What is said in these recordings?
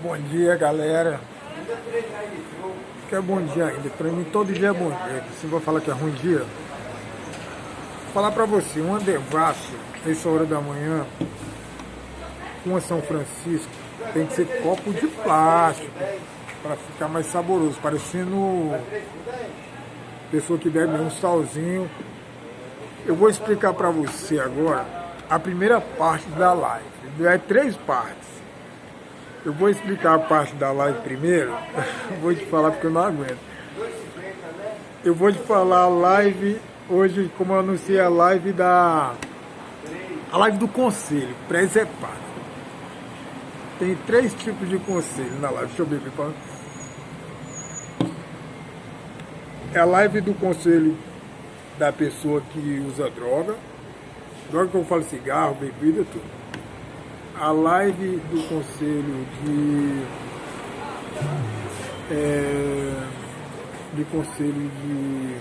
Bom dia, galera. Que é bom dia ainda. Pra mim, todo dia é bom dia. Se eu vou falar que é ruim dia, vou falar pra você, uma devassa, essa hora da manhã, uma São Francisco, tem que ser copo de plástico, para ficar mais saboroso, parecendo pessoa que bebe um salzinho. Eu vou explicar para você agora a primeira parte da live. É 3 partes. Eu vou explicar a parte da live primeiro. Vou te falar porque eu não aguento. Eu vou te falar a live hoje, como eu anunciei a live do conselho, presepada. Tem 3 tipos de conselho na live. Deixa eu ver, pessoal. É a live do conselho da pessoa que usa droga. Droga que eu falo cigarro, bebida, tudo. A live do conselho de conselho de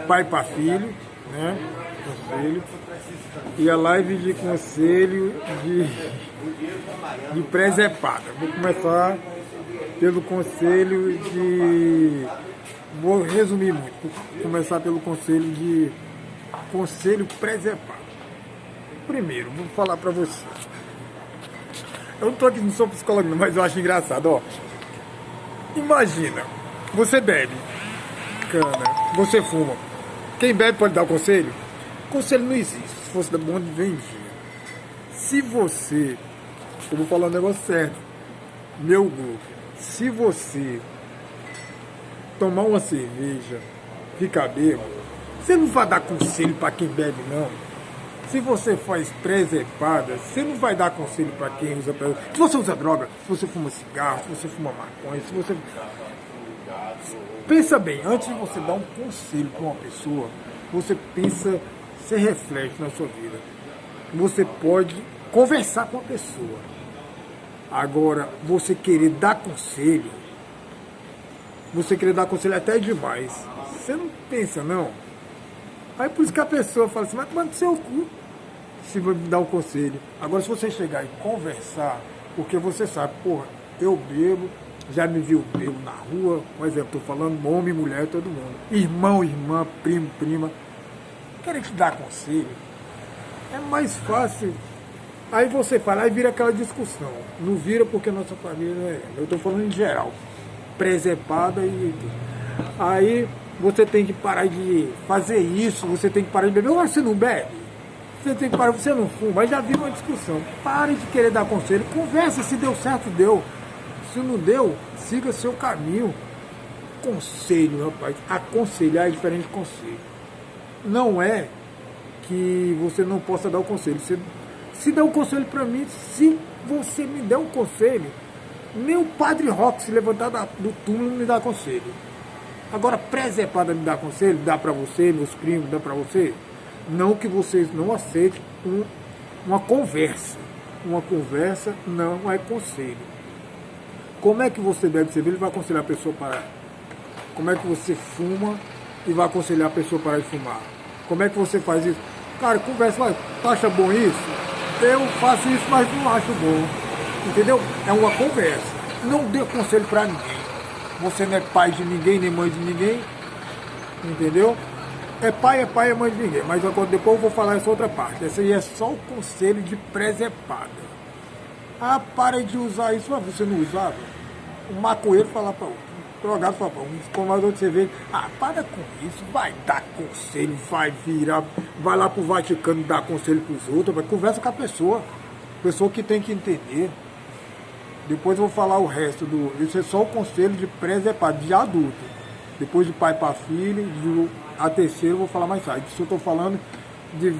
pai para filho, né? Conselho. E a live de conselho de presepada. Vou começar pelo conselho de... Vou resumir muito. Vou começar pelo conselho presepado. Primeiro, vou falar pra você. Eu não sou psicólogo, mas eu acho engraçado, ó. Imagina, você bebe cana, você fuma. Quem bebe pode dar o conselho? Conselho não existe. Se fosse da bom, vendia. Se você... Eu vou falar um negócio sério. Meu grupo. Se você tomar uma cerveja, ficar bêbado, você não vai dar conselho para quem bebe, não. Se você faz presepada, você não vai dar conselho para quem usa presepada. Se você usa droga, se você fuma cigarro, se você fuma maconha, se você... Pensa bem, antes de você dar um conselho para uma pessoa, você pensa, você reflete na sua vida. Você pode conversar com a pessoa. Agora, você querer dar conselho até demais. Você não pensa, não. Aí por isso que a pessoa fala assim, mas manda seu cu se vai me dar um conselho. Agora, se você chegar e conversar, porque você sabe, porra, eu bebo, já me viu bebo na rua, por exemplo, tô falando homem, mulher, todo mundo. Irmão, irmã, primo, prima. Querem te dar conselho? É mais fácil. Aí você fala, aí vira aquela discussão. Não vira porque nossa família não é. Eu tô falando em geral. Presepada e... Aí você tem que parar de fazer isso, você tem que parar de beber. Ou você não bebe, você tem que parar, você não fuma. Aí já vira uma discussão. Pare de querer dar conselho, conversa, se deu certo, deu. Se não deu, siga seu caminho. Conselho, rapaz, aconselhar é diferente de conselho. Não é que você não possa dar o conselho. Você, se der um conselho para mim, se você me der um conselho, nem o Padre Rock se levantar do túmulo me dá conselho. Agora, presepada me dá conselho, dá para você, meus primos, dá para você. Não que vocês não aceitem uma conversa. Uma conversa não é conselho. Como é que você bebe cerveja e vai aconselhar a pessoa a parar? Como é que você fuma e vai aconselhar a pessoa a parar de fumar? Como é que você faz isso? Cara, conversa, mas tu acha bom isso? Eu faço isso, mas não acho bom. Entendeu? É uma conversa. Não dê conselho pra ninguém. Você não é pai de ninguém, nem mãe de ninguém. Entendeu? É pai, é mãe de ninguém. Mas agora depois eu vou falar essa outra parte. Essa aí é só o conselho de presepada. Ah, para de usar isso. Mas você não usava? Um maconheiro falar para outro. Um drogado falar para um tomador de cerveja. Ah, para com isso. Vai dar conselho, vai virar. Vai lá pro Vaticano dar conselho pros outros. Vai, conversa com a pessoa. Pessoa que tem que entender. Depois eu vou falar o resto do... Isso é só o conselho de presepada, de adulto. Depois de pai para filho, a terceira eu vou falar mais tarde. Se eu estou falando de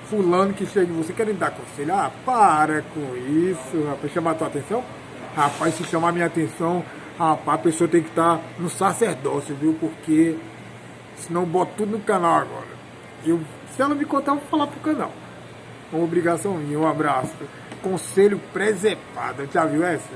fulano que chega e você querem dar conselho. Ah, para com isso, rapaz. Chamar a tua atenção? Rapaz, se chamar a minha atenção, rapaz, a pessoa tem que estar no sacerdócio, viu? Porque senão eu boto tudo no canal agora. Se ela me contar, eu vou falar pro canal. É uma obrigação minha. Um abraço. Conselho presepada. Já viu essa?